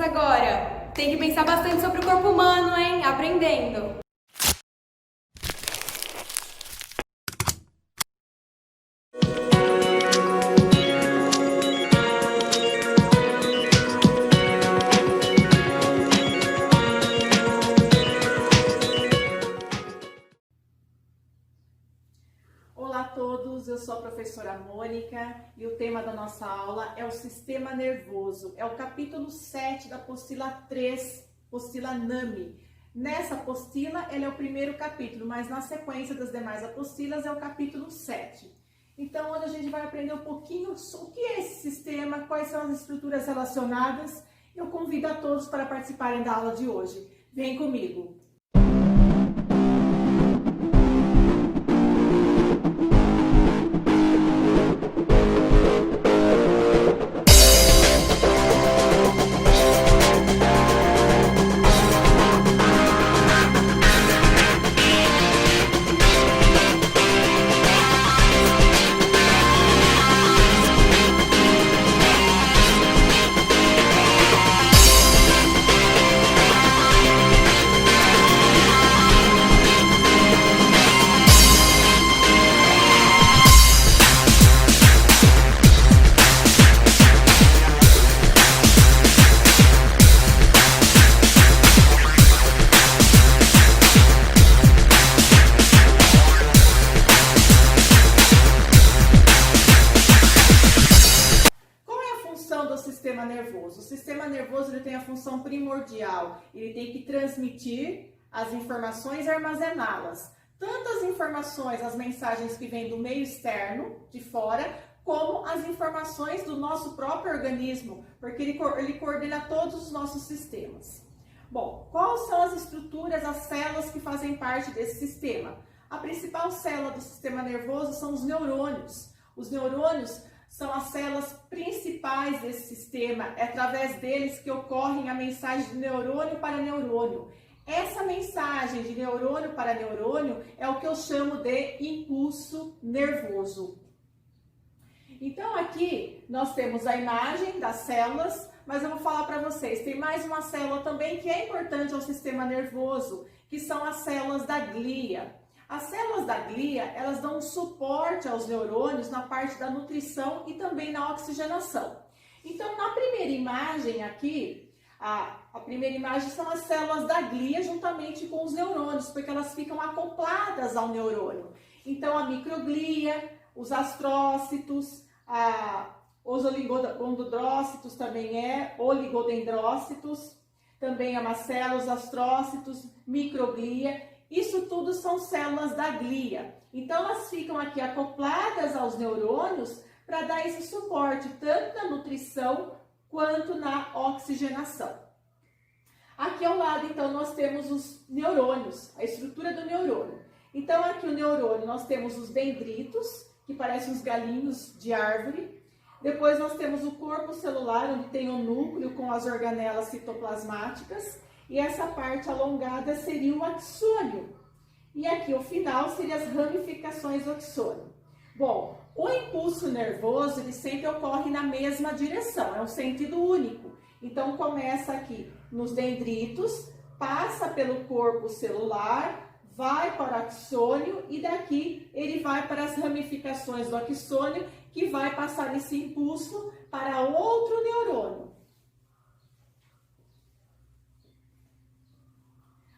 agora. Tem que pensar bastante sobre o corpo humano, hein? Aprendendo. Olá a todos, eu sou a professora Mônica e o tema da nossa aula é o sistema nervoso. É o capítulo 7 da apostila 3, apostila NAMI. Nessa apostila, ela é o primeiro capítulo, mas na sequência das demais apostilas é o capítulo 7. Então, hoje a gente vai aprender um pouquinho sobre o que é esse sistema, quais são as estruturas relacionadas. Eu convido a todos para participarem da aula de hoje. Vem comigo! O sistema nervoso ele tem a função primordial, ele tem que transmitir as informações e armazená-las. Tanto as informações, as mensagens que vêm do meio externo, de fora, como as informações do nosso próprio organismo, porque ele coordena todos os nossos sistemas. Bom, quais são as estruturas, as células que fazem parte desse sistema? A principal célula do sistema nervoso são os neurônios. Os neurônios são as células principais desse sistema, é através deles que ocorre a mensagem de neurônio para neurônio. Essa mensagem de neurônio para neurônio é o que eu chamo de impulso nervoso. Então aqui nós temos a imagem das células, mas eu vou falar para vocês, tem mais uma célula também que é importante ao sistema nervoso, que são as células da glia. As células da glia, elas dão um suporte aos neurônios na parte da nutrição e também na oxigenação. Então, na primeira imagem aqui, a primeira imagem são as células da glia juntamente com os neurônios, porque elas ficam acopladas ao neurônio. Então, a microglia, os astrócitos, os oligodendrócitos também oligodendrócitos, também a macela, os astrócitos, microglia. Isso tudo são células da glia. Então, elas ficam aqui acopladas aos neurônios para dar esse suporte, tanto na nutrição quanto na oxigenação. Aqui ao lado, então, nós temos os neurônios, a estrutura do neurônio. Então, aqui o neurônio, nós temos os dendritos, que parecem uns galinhos de árvore. Depois, nós temos o corpo celular, onde tem o núcleo com as organelas citoplasmáticas. E essa parte alongada seria o axônio. E aqui o final seria as ramificações do axônio. Bom, o impulso nervoso ele sempre ocorre na mesma direção, é um sentido único. Então começa aqui nos dendritos, passa pelo corpo celular, vai para o axônio e daqui ele vai para as ramificações do axônio, que vai passar esse impulso para outro neurônio.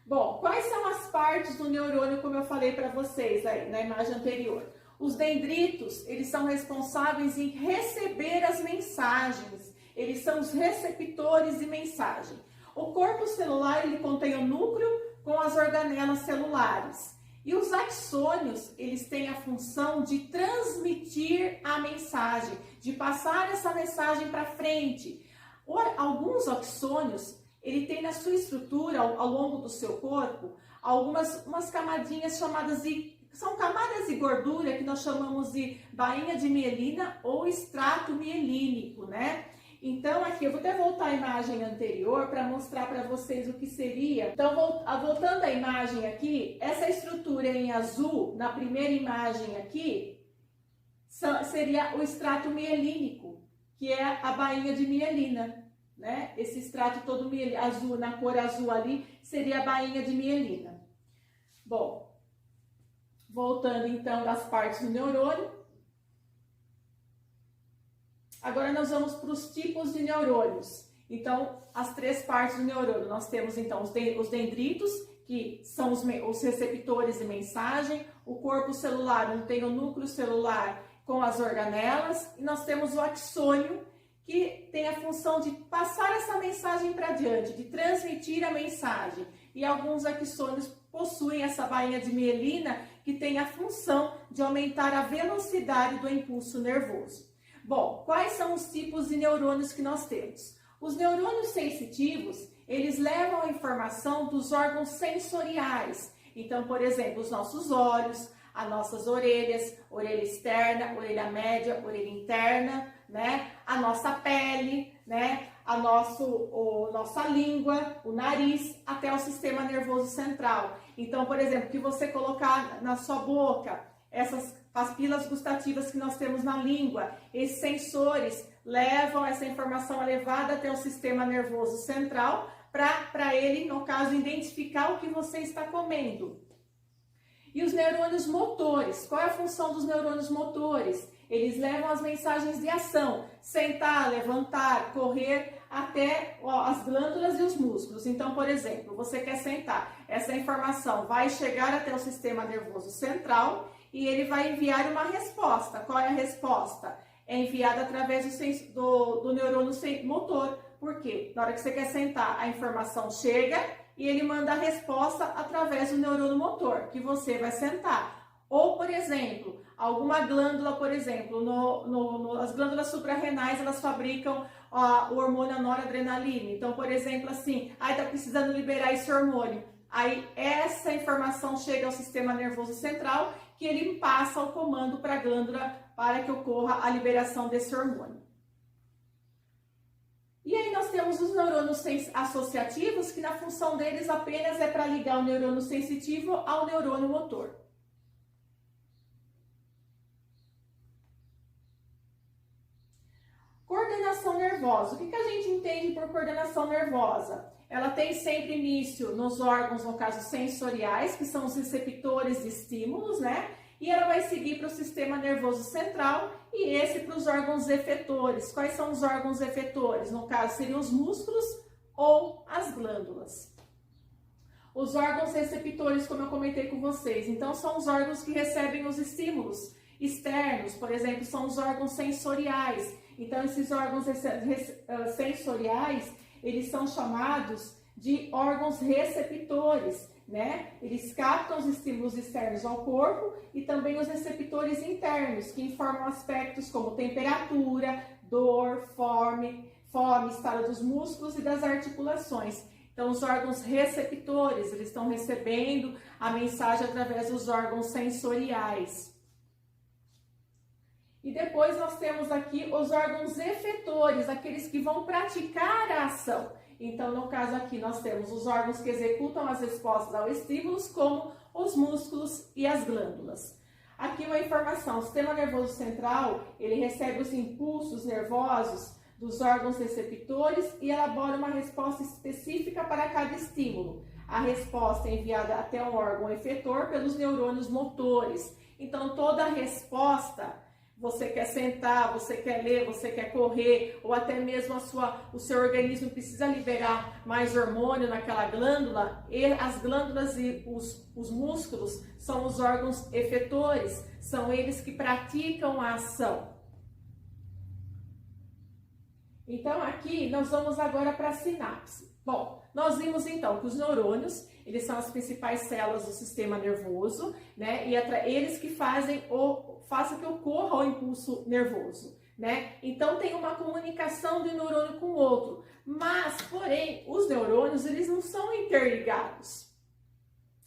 Bom, quais são as partes do neurônio, como eu falei para vocês aí na imagem anterior? Os dendritos, eles são responsáveis em receber as mensagens. Eles são os receptores de mensagem. O corpo celular, ele contém o núcleo com as organelas celulares. E os axônios, eles têm a função de transmitir a mensagem, de passar essa mensagem para frente. Alguns axônios, ele tem na sua estrutura, ao longo do seu corpo, umas camadinhas chamadas são camadas de gordura que nós chamamos de bainha de mielina ou extrato mielínico, né? Então, aqui eu vou até voltar à imagem anterior para mostrar para vocês o que seria. Então, voltando à imagem aqui, essa estrutura em azul, na primeira imagem aqui, seria o extrato mielínico, que é a bainha de mielina. né? Esse extrato todo azul, na cor azul ali, seria a bainha de mielina. Bom, voltando então das partes do neurônio. Agora nós vamos para os tipos de neurônios. Então, as três partes do neurônio. Nós temos então os dendritos, que são os receptores de mensagem. O corpo celular, onde tem o núcleo celular com as organelas. E nós temos o axônio, que tem a função de passar essa mensagem para diante, de transmitir a mensagem. E alguns axônios possuem essa bainha de mielina, que tem a função de aumentar a velocidade do impulso nervoso. Bom, quais são os tipos de neurônios que nós temos? Os neurônios sensitivos, eles levam a informação dos órgãos sensoriais. Então, por exemplo, os nossos olhos, as nossas orelhas, orelha externa, orelha média, orelha interna, né? A nossa pele, né? Nossa língua, o nariz, até o sistema nervoso central. Então, por exemplo, que você colocar na sua boca essas papilas gustativas que nós temos na língua, esses sensores levam essa informação elevada até o sistema nervoso central para ele, no caso, identificar o que você está comendo. E os neurônios motores, qual é a função dos neurônios motores? Eles levam as mensagens de ação, sentar, levantar, correr, até as glândulas e os músculos. Então, por exemplo, você quer sentar, essa informação vai chegar até o sistema nervoso central e ele vai enviar uma resposta. Qual é a resposta? É enviada através do neurônio motor. Por quê? Na hora que você quer sentar, a informação chega e ele manda a resposta através do neurônio motor, que você vai sentar. Ou, por exemplo, alguma glândula, por exemplo, as glândulas suprarrenais, elas fabricam o hormônio noradrenalina. Então, por exemplo, assim, tá precisando liberar esse hormônio. Aí, essa informação chega ao sistema nervoso central, que ele passa o comando para a glândula para que ocorra a liberação desse hormônio. E aí nós temos os neurônios associativos, que na função deles apenas é para ligar o neurônio sensitivo ao neurônio motor. Coordenação nervosa. O que a gente entende por coordenação nervosa? Ela tem sempre início nos órgãos, no caso, sensoriais, que são os receptores de estímulos, né? E ela vai seguir para o sistema nervoso central e esse para os órgãos efetores. Quais são os órgãos efetores? No caso, seriam os músculos ou as glândulas. Os órgãos receptores, como eu comentei com vocês, então são os órgãos que recebem os estímulos externos, por exemplo, são os órgãos sensoriais. Então, esses órgãos sensoriais, eles são chamados de órgãos receptores, né? Eles captam os estímulos externos ao corpo e também os receptores internos, que informam aspectos como temperatura, dor, fome, estado dos músculos e das articulações. Então, os órgãos receptores, eles estão recebendo a mensagem através dos órgãos sensoriais. E depois nós temos aqui os órgãos efetores, aqueles que vão praticar a ação. Então, no caso aqui, nós temos os órgãos que executam as respostas aos estímulos, como os músculos e as glândulas. Aqui uma informação, o sistema nervoso central, ele recebe os impulsos nervosos dos órgãos receptores e elabora uma resposta específica para cada estímulo. A resposta é enviada até o órgão efetor pelos neurônios motores. Então, toda a resposta, você quer sentar, você quer ler, você quer correr, ou até mesmo o seu organismo precisa liberar mais hormônio naquela glândula, e as glândulas e os músculos são os órgãos efetores, são eles que praticam a ação. Então, aqui nós vamos agora para a sinapse. Bom, nós vimos então que os neurônios, eles são as principais células do sistema nervoso, né? E eles que fazem que ocorra o impulso nervoso, né? Então tem uma comunicação de um neurônio com o outro, mas, porém, os neurônios, eles não são interligados,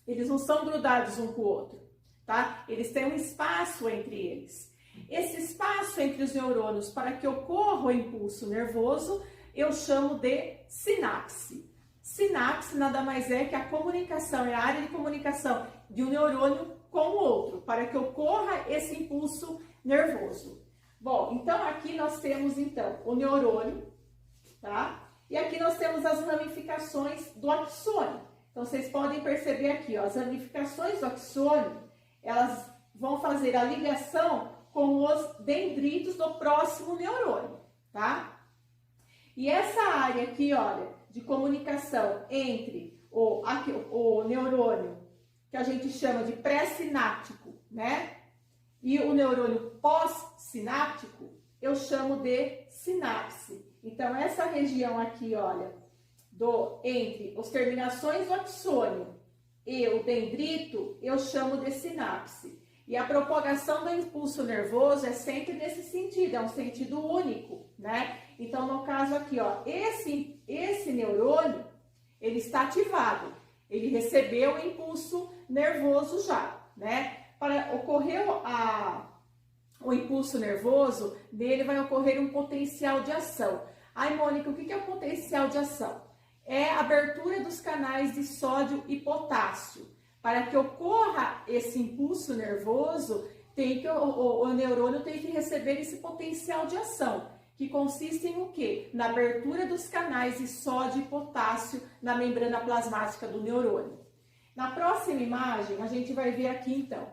eles não são grudados um com o outro, tá? Eles têm um espaço entre eles. Esse espaço entre os neurônios para que ocorra o impulso nervoso, eu chamo de sinapse. Sinapse nada mais é que a comunicação, é a área de comunicação de um neurônio com o outro, para que ocorra esse impulso nervoso. Bom, então aqui nós temos então o neurônio, tá? E aqui nós temos as ramificações do axônio. Então, vocês podem perceber aqui, ó, as ramificações do axônio, elas vão fazer a ligação com os dendritos do próximo neurônio, tá? E essa área aqui, olha, de comunicação entre o neurônio, que a gente chama de pré-sináptico, né? E o neurônio pós-sináptico, eu chamo de sinapse. Então, essa região aqui, olha, entre as terminações do axônio e o dendrito, eu chamo de sinapse. E a propagação do impulso nervoso é sempre nesse sentido, é um sentido único, né? Então, no caso aqui, ó, esse neurônio, ele está ativado, ele recebeu o impulso nervoso já, né? Para ocorrer o impulso nervoso, nele vai ocorrer um potencial de ação. Ai, Mônica, o que é o potencial de ação? É a abertura dos canais de sódio e potássio. Para que ocorra esse impulso nervoso, o neurônio tem que receber esse potencial de ação, que consiste em o quê? Na abertura dos canais de sódio e potássio na membrana plasmática do neurônio. Na próxima imagem, a gente vai ver aqui, então,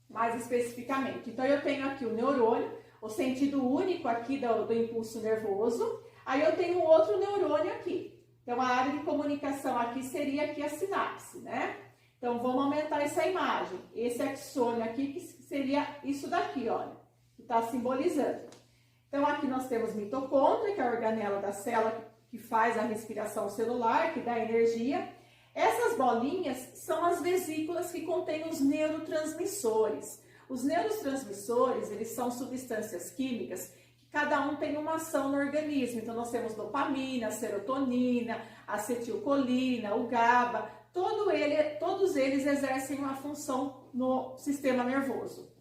mais especificamente. Então, eu tenho aqui o neurônio, o sentido único aqui do impulso nervoso. Aí, eu tenho outro neurônio aqui. Então, a área de comunicação aqui seria aqui a sinapse, né? Então, vamos aumentar essa imagem. Esse axônio aqui, que seria isso daqui, olha, que está simbolizando. Então, aqui nós temos mitocôndria, que é a organela da célula que faz a respiração celular, que dá energia. Essas bolinhas são as vesículas que contêm os neurotransmissores. Os neurotransmissores, eles são substâncias químicas que cada um tem uma ação no organismo. Então, nós temos dopamina, serotonina, acetilcolina, o GABA. Todos eles exercem uma função no sistema nervoso.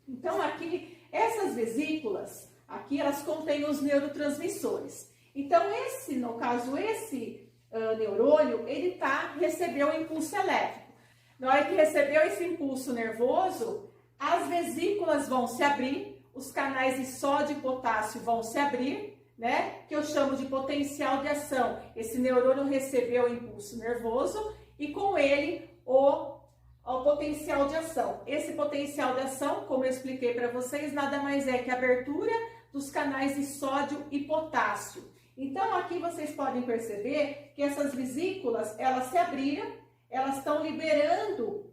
Então, aqui, essas vesículas, aqui elas contêm os neurotransmissores. Então, no caso, esse neurônio, ele recebeu o impulso elétrico. Na hora que recebeu esse impulso nervoso, as vesículas vão se abrir, os canais de sódio e potássio vão se abrir, né? Que eu chamo de potencial de ação. Esse neurônio recebeu o impulso nervoso e com ele o potencial de ação. Esse potencial de ação, como eu expliquei para vocês, nada mais é que a abertura dos canais de sódio e potássio. Então, aqui vocês podem perceber que essas vesículas, elas se abriram, elas estão liberando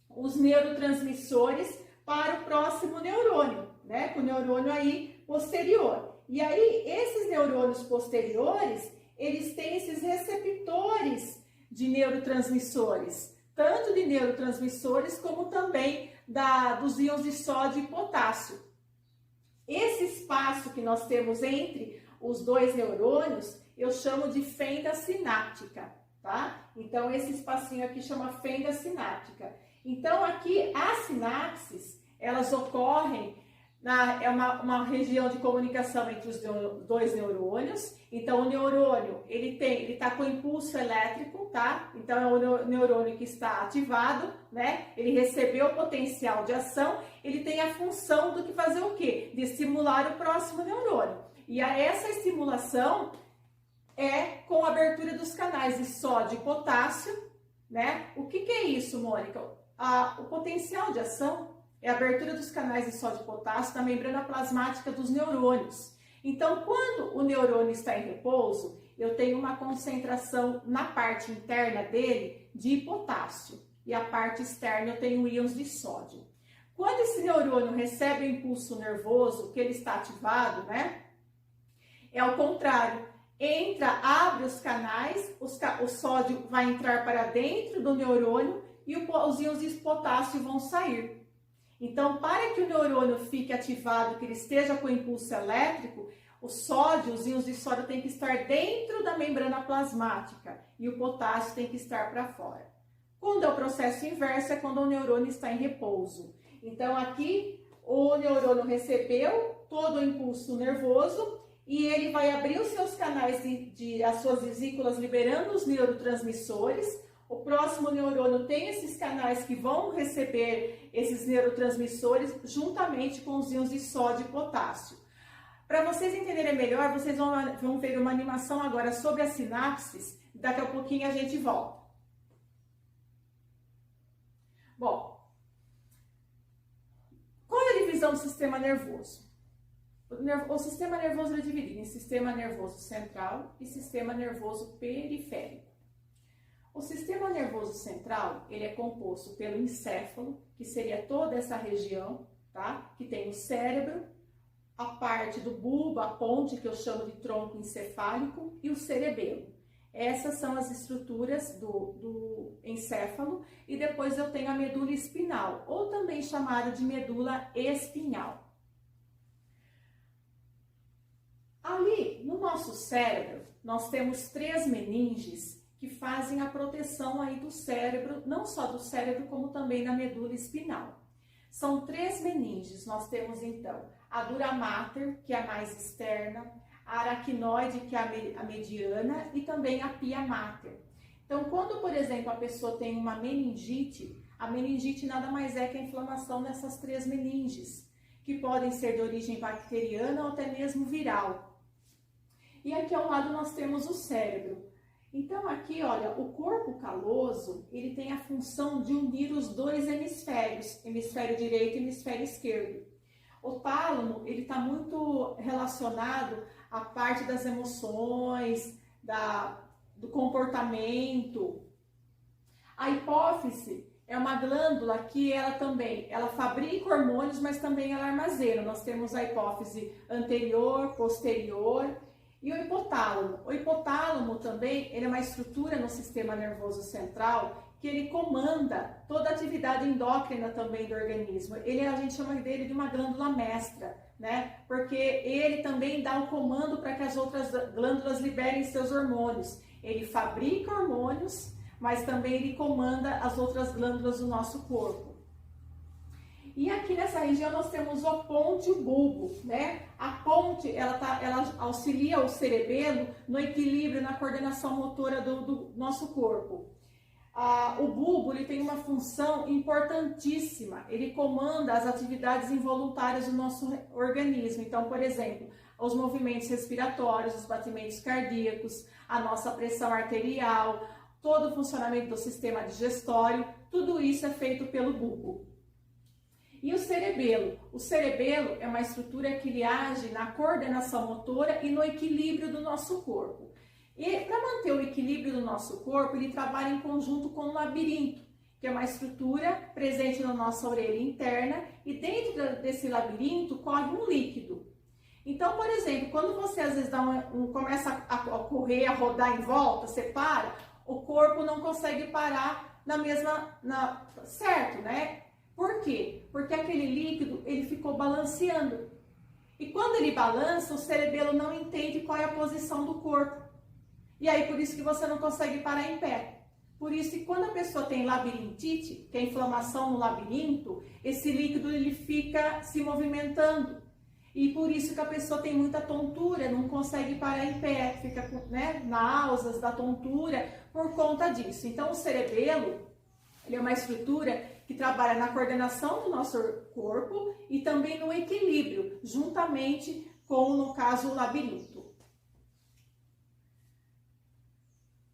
os neurotransmissores para o próximo neurônio, né? O neurônio aí posterior. E aí, esses neurônios posteriores, eles têm esses receptores de neurotransmissores, tanto de neurotransmissores como também dos íons de sódio e potássio. Esse espaço que nós temos entre os dois neurônios, eu chamo de fenda sináptica, tá? Então, esse espacinho aqui chama fenda sináptica. Então, aqui, as sinapses, elas ocorrem, é uma região de comunicação entre os dois neurônios. Então, o neurônio, ele está com impulso elétrico, tá? Então, é o neurônio que está ativado, né? Ele recebeu o potencial de ação, ele tem a função do que fazer o quê? De estimular o próximo neurônio. E essa estimulação é com a abertura dos canais de sódio e potássio, né? O que é isso, Mônica? O potencial de ação é a abertura dos canais de sódio e potássio na membrana plasmática dos neurônios. Então, quando o neurônio está em repouso, eu tenho uma concentração na parte interna dele de potássio e a parte externa eu tenho íons de sódio. Quando esse neurônio recebe o impulso nervoso, que ele está ativado, né? É ao contrário, abre os canais, o sódio vai entrar para dentro do neurônio e os íons de potássio vão sair. Então, para que o neurônio fique ativado, que ele esteja com impulso elétrico, os íons de sódio têm que estar dentro da membrana plasmática e o potássio tem que estar para fora. Quando é o processo inverso, é quando o neurônio está em repouso. Então, aqui, o neurônio recebeu todo o impulso nervoso, e ele vai abrir os seus canais as suas vesículas, liberando os neurotransmissores. O próximo neurônio tem esses canais que vão receber esses neurotransmissores juntamente com os íons de sódio e potássio. Para vocês entenderem melhor, vocês vão ver uma animação agora sobre as sinapses. Daqui a pouquinho a gente volta. Bom, qual é a divisão do sistema nervoso? O sistema nervoso é dividido em sistema nervoso central e sistema nervoso periférico. O sistema nervoso central, ele é composto pelo encéfalo, que seria toda essa região, tá? Que tem o cérebro, a parte do bulbo, a ponte, que eu chamo de tronco encefálico, e o cerebelo. Essas são as estruturas do encéfalo, e depois eu tenho a medula espinal, ou também chamada de medula espinhal. Ali, no nosso cérebro, nós temos 3 meninges que fazem a proteção aí do cérebro, não só do cérebro, como também da medula espinal. São 3 meninges. Nós temos, então, a dura mater, que é a mais externa, a aracnoide, que é a mediana, e também a pia mater. Então, quando, por exemplo, a pessoa tem uma meningite, a meningite nada mais é que a inflamação nessas 3 meninges, que podem ser de origem bacteriana ou até mesmo viral. E aqui ao lado nós temos o cérebro. Então aqui, olha, o corpo caloso, ele tem a função de unir os 2 hemisférios, hemisfério direito e hemisfério esquerdo. O tálamo, ele está muito relacionado à parte das emoções, do comportamento. A hipófise é uma glândula que ela fabrica hormônios, mas também ela armazena. Nós temos a hipófise anterior, posterior. E o hipotálamo. O hipotálamo também, ele é uma estrutura no sistema nervoso central que ele comanda toda a atividade endócrina também do organismo. A gente chama dele de uma glândula mestra, né? Porque ele também dá o comando para que as outras glândulas liberem seus hormônios. Ele fabrica hormônios, mas também ele comanda as outras glândulas do nosso corpo. E aqui nessa região nós temos o ponte e o bulbo, né? A ponte, ela auxilia o cerebelo no equilíbrio, na coordenação motora do nosso corpo. O bulbo, ele tem uma função importantíssima, ele comanda as atividades involuntárias do nosso organismo. Então, por exemplo, os movimentos respiratórios, os batimentos cardíacos, a nossa pressão arterial, todo o funcionamento do sistema digestório, tudo isso é feito pelo bulbo. E o cerebelo? O cerebelo é uma estrutura que ele age na coordenação motora e no equilíbrio do nosso corpo. E para manter o equilíbrio do nosso corpo, ele trabalha em conjunto com o labirinto, que é uma estrutura presente na nossa orelha interna, e dentro desse labirinto corre um líquido. Então, por exemplo, quando você às vezes começa a correr, a rodar em volta, você para, o corpo não consegue parar certo, né? Por quê? Porque aquele líquido, ele ficou balanceando. E quando ele balança, o cerebelo não entende qual é a posição do corpo. E aí, por isso que você não consegue parar em pé. Por isso que quando a pessoa tem labirintite, que é inflamação no labirinto, esse líquido ele fica se movimentando. E por isso que a pessoa tem muita tontura, não consegue parar em pé, fica com náuseas da tontura por conta disso. Então, o cerebelo, ele é uma estrutura que trabalha na coordenação do nosso corpo e também no equilíbrio, juntamente com, no caso, o labirinto.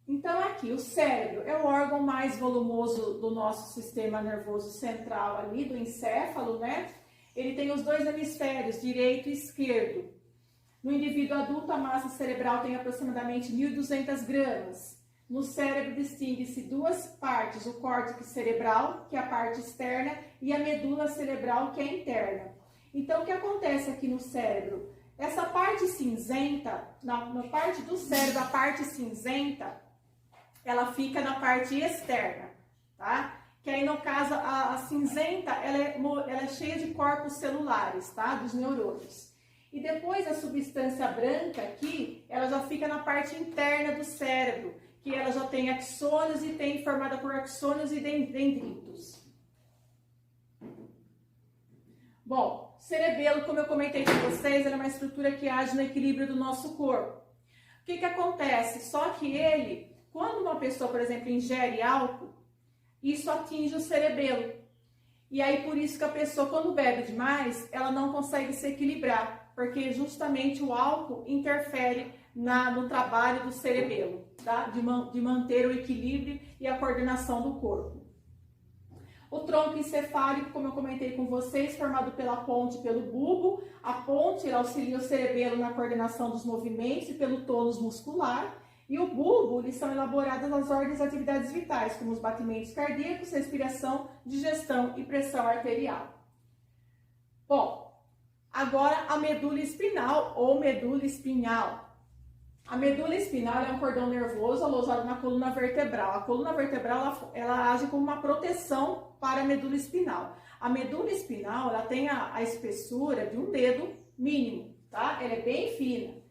Então, aqui, o cérebro é o órgão mais volumoso do nosso sistema nervoso central ali, do encéfalo, né? Ele tem os 2 hemisférios, direito e esquerdo. No indivíduo adulto, a massa cerebral tem aproximadamente 1.200 gramas. No cérebro distingue-se 2 partes, o córtex cerebral, que é a parte externa, e a medula cerebral, que é a interna. Então, o que acontece aqui no cérebro? Essa parte cinzenta, na parte do cérebro, a parte cinzenta, ela fica na parte externa, tá? Que aí, no caso, a cinzenta, ela é cheia de corpos celulares, tá? Dos neurônios. E depois, a substância branca aqui, ela já fica na parte interna do cérebro, que ela já tem axônios e tem formada por axônios e dendritos. Bom, cerebelo, como eu comentei com vocês, ele é uma estrutura que age no equilíbrio do nosso corpo. O que acontece? Só que ele, quando uma pessoa, por exemplo, ingere álcool, isso atinge o cerebelo. E aí, por isso que a pessoa, quando bebe demais, ela não consegue se equilibrar. Porque justamente o álcool interfere no trabalho do cerebelo, tá? De manter o equilíbrio e a coordenação do corpo. O tronco encefálico, como eu comentei com vocês, formado pela ponte e pelo bulbo. A ponte auxilia o cerebelo na coordenação dos movimentos e pelo tônus muscular. E o bulbo, eles são elaboradas as ordens de atividades vitais, como os batimentos cardíacos, respiração, digestão e pressão arterial. Bom, agora a medula espinal ou medula espinhal. A medula espinal é um cordão nervoso alojado na coluna vertebral. A coluna vertebral ela age como uma proteção para a medula espinal. A medula espinal ela tem a espessura de um dedo mínimo, tá? Ela é bem fina.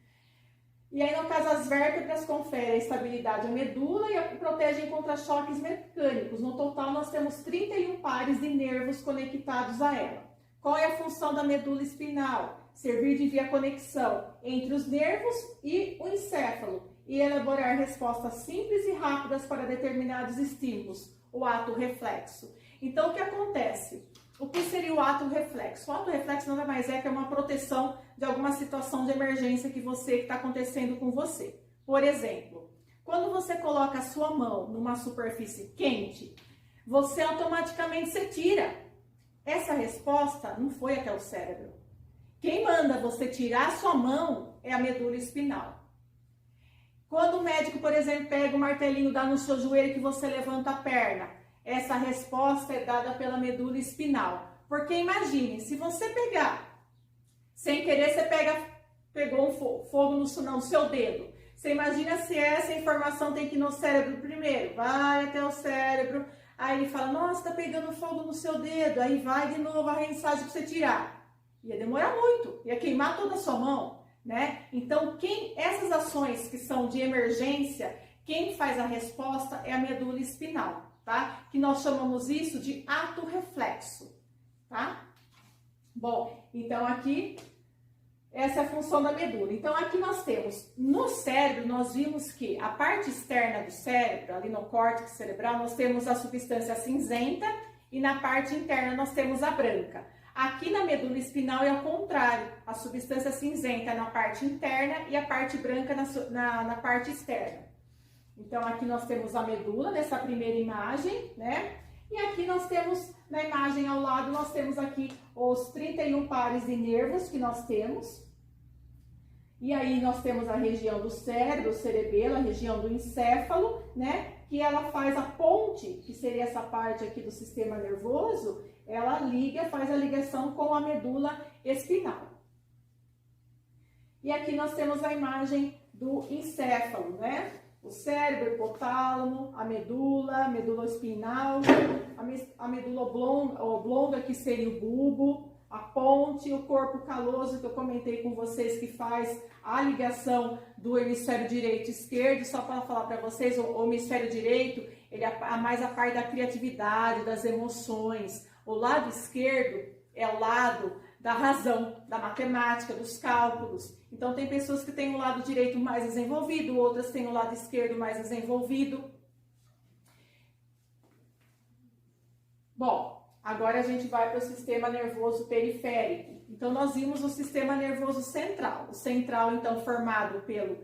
E aí, no caso, as vértebras conferem estabilidade à medula e protegem contra choques mecânicos. No total, nós temos 31 pares de nervos conectados a ela. Qual é a função da medula espinal? Servir de via conexão entre os nervos e o encéfalo e elaborar respostas simples e rápidas para determinados estímulos, o ato reflexo. Então, o que acontece? O que seria o ato reflexo? O ato reflexo nada mais é que uma proteção de alguma situação de emergência que está acontecendo com você. Por exemplo, quando você coloca a sua mão numa superfície quente, você automaticamente se tira. Essa resposta não foi até o cérebro. Quem manda você tirar a sua mão é a medula espinal. Quando o médico, por exemplo, pega o martelinho, dá no seu joelho que você levanta a perna, essa resposta é dada pela medula espinal. Porque imagine, se você pegar, sem querer você pegou um fogo no seu dedo. Você imagina se essa informação tem que ir no cérebro primeiro, vai até o cérebro, aí ele fala, nossa, tá pegando fogo no seu dedo, aí vai de novo a mensagem para você tirar. Ia demorar muito, ia queimar toda a sua mão, né? Então, essas ações que são de emergência, quem faz a resposta é a medula espinal, tá? Que nós chamamos isso de ato reflexo, tá? Bom, então aqui, essa é a função da medula. Então, aqui nós temos, no cérebro, nós vimos que a parte externa do cérebro, ali no córtex cerebral, nós temos a substância cinzenta e na parte interna nós temos a branca. Aqui na medula espinal é ao contrário, a substância cinzenta na parte interna e a parte branca na parte externa. Então, aqui nós temos a medula nessa primeira imagem, né? E aqui nós temos, na imagem ao lado, nós temos aqui os 31 pares de nervos que nós temos. E aí nós temos a região do cérebro, o cerebelo, a região do encéfalo, né? Que ela faz a ponte, que seria essa parte aqui do sistema nervoso, ela faz a ligação com a medula espinal. E aqui nós temos a imagem do encéfalo, né? O cérebro, o hipotálamo, a medula espinal, a medula oblonga, que seria o bulbo, a ponte, o corpo caloso, que eu comentei com vocês, que faz a ligação do hemisfério direito e esquerdo. Só para falar para vocês, o hemisfério direito, ele é mais a parte da criatividade, das emoções. O lado esquerdo é o lado da razão, da matemática, dos cálculos. Então, tem pessoas que têm o lado direito mais desenvolvido, outras têm o lado esquerdo mais desenvolvido. Bom, agora a gente vai para o sistema nervoso periférico. Então, nós vimos o sistema nervoso central. O central, então, formado pelo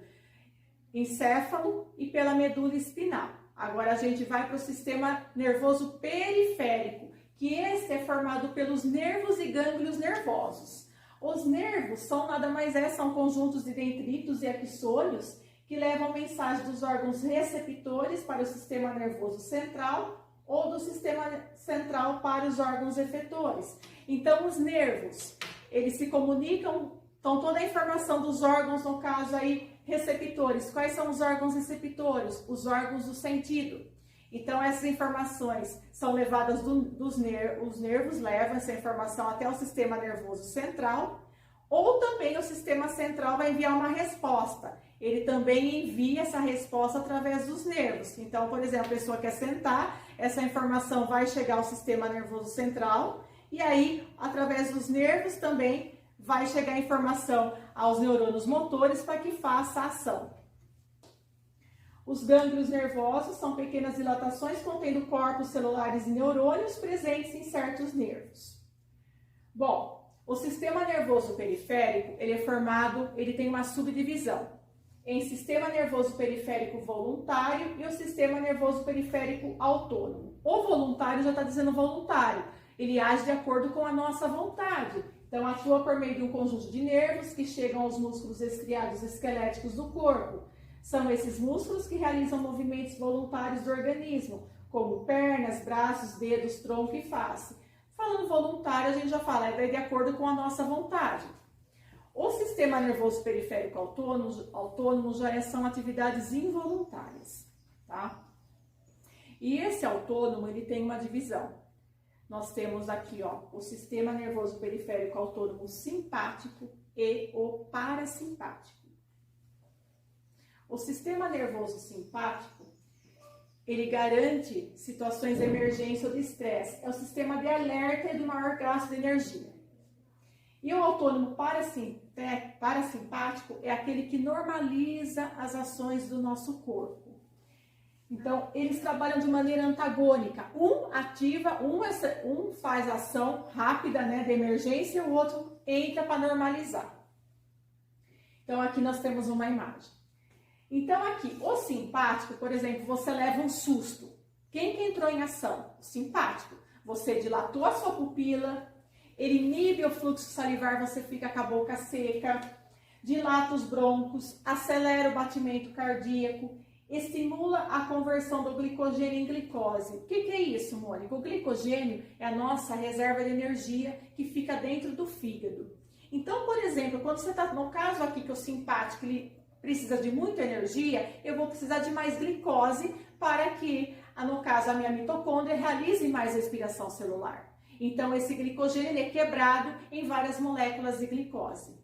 encéfalo e pela medula espinal. Agora a gente vai para o sistema nervoso periférico, que esse é formado pelos nervos e gânglios nervosos. Os nervos são nada mais são conjuntos de dendritos e axônios que levam mensagem dos órgãos receptores para o sistema nervoso central ou do sistema central para os órgãos efetores. Então, os nervos, eles se comunicam, então toda a informação dos órgãos, no caso aí, receptores. Quais são os órgãos receptores? Os órgãos do sentido. Então, essas informações são levadas os nervos levam essa informação até o sistema nervoso central, ou também o sistema central vai enviar uma resposta. Ele também envia essa resposta através dos nervos. Então, por exemplo, a pessoa quer sentar, essa informação vai chegar ao sistema nervoso central, e aí, através dos nervos também vai chegar a informação aos neurônios motores para que faça a ação. Os gânglios nervosos são pequenas dilatações contendo corpos celulares e neurônios presentes em certos nervos. Bom, O sistema nervoso periférico, ele tem uma subdivisão em sistema nervoso periférico voluntário e o sistema nervoso periférico autônomo. O voluntário já está dizendo voluntário, ele age de acordo com a nossa vontade. Então, atua por meio de um conjunto de nervos que chegam aos músculos estriados esqueléticos do corpo. São esses músculos que realizam movimentos voluntários do organismo, como pernas, braços, dedos, tronco e face. Falando voluntário, a gente já fala, é de acordo com a nossa vontade. O sistema nervoso periférico autônomo já são atividades involuntárias, tá? E esse autônomo, ele tem uma divisão. Nós temos aqui, ó, o sistema nervoso periférico autônomo simpático e o parasimpático. O sistema nervoso simpático, ele garante situações de emergência ou de estresse. É o sistema de alerta e do maior gasto de energia. E o autônomo parasimpático é aquele que normaliza as ações do nosso corpo. Então, eles trabalham de maneira antagônica. Um ativa, um faz ação rápida, né, de emergência, e o outro entra para normalizar. Então, aqui nós temos uma imagem. Então, aqui, o simpático, por exemplo, você leva um susto. Quem que entrou em ação? O simpático. Você dilatou a sua pupila, ele inibe o fluxo salivar, você fica com a boca seca, dilata os brônquios, acelera o batimento cardíaco, estimula a conversão do glicogênio em glicose. O que é isso, Mônica? O glicogênio é a nossa reserva de energia que fica dentro do fígado. Então, por exemplo, quando você está, no caso aqui que o simpático ele precisa de muita energia, eu vou precisar de mais glicose para que, no caso, a minha mitocôndria realize mais respiração celular. Então, esse glicogênio ele é quebrado em várias moléculas de glicose.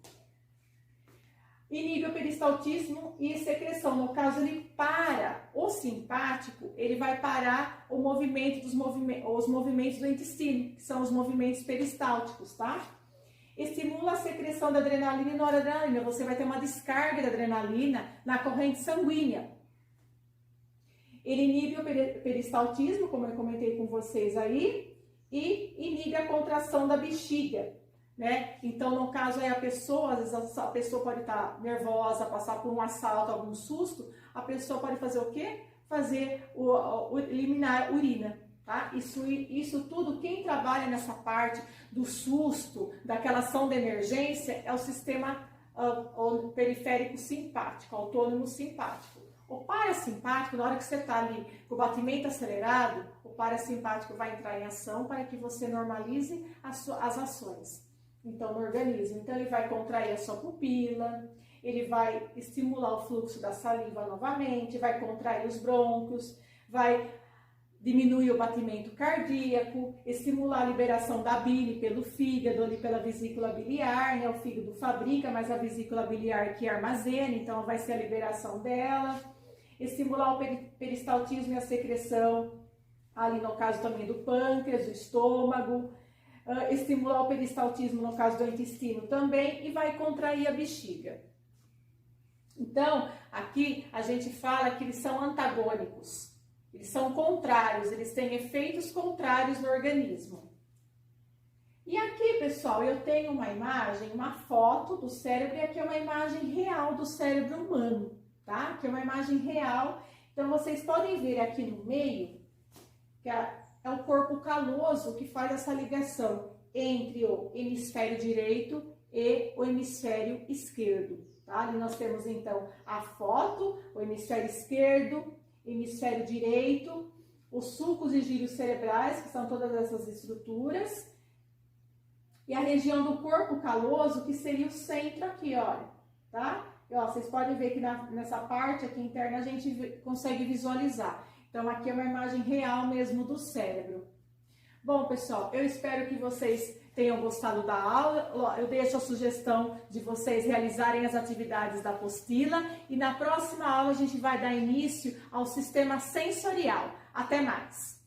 Inibe o peristaltismo e secreção. No caso, ele para. O simpático, ele vai parar o movimento os movimentos do intestino, que são os movimentos peristálticos, tá? Estimula a secreção da adrenalina e noradrenalina. Você vai ter uma descarga de adrenalina na corrente sanguínea. Ele inibe o peristaltismo, como eu comentei com vocês aí, e inibe a contração da bexiga, né? Então, no caso aí a pessoa, às vezes a pessoa pode estar nervosa, passar por um assalto, algum susto, a pessoa pode fazer o quê? Eliminar a urina, tá? Isso tudo, quem trabalha nessa parte do susto, daquela ação de emergência, é o sistema periférico simpático, autônomo simpático. O parasimpático, na hora que você está ali com o batimento acelerado, o parasimpático vai entrar em ação para que você normalize as ações. Então, no organismo. Então, ele vai contrair a sua pupila, ele vai estimular o fluxo da saliva novamente, vai contrair os brônquios, vai diminuir o batimento cardíaco, estimular a liberação da bile pelo fígado, ali pela vesícula biliar, né? O fígado fabrica, mas a vesícula biliar que armazena, então vai ser a liberação dela. Estimular o peristaltismo e a secreção, ali no caso também do pâncreas, do estômago. Estimular o peristaltismo no caso do intestino também e vai contrair a bexiga. Então, aqui a gente fala que eles são antagônicos, eles são contrários, eles têm efeitos contrários no organismo. E aqui, pessoal, eu tenho uma imagem, uma foto do cérebro e aqui é uma imagem real do cérebro humano, tá? Aqui é uma imagem real, então vocês podem ver aqui no meio que é o corpo caloso que faz essa ligação entre o hemisfério direito e o hemisfério esquerdo, tá? Ali nós temos então a foto, o hemisfério esquerdo, hemisfério direito, os sulcos e gírios cerebrais, que são todas essas estruturas, e a região do corpo caloso, que seria o centro aqui, olha, tá? E, ó, vocês podem ver que nessa parte aqui interna a gente consegue visualizar. Então, aqui é uma imagem real mesmo do cérebro. Bom, pessoal, eu espero que vocês tenham gostado da aula. Eu deixo a sugestão de vocês realizarem as atividades da apostila. E na próxima aula a gente vai dar início ao sistema sensorial. Até mais!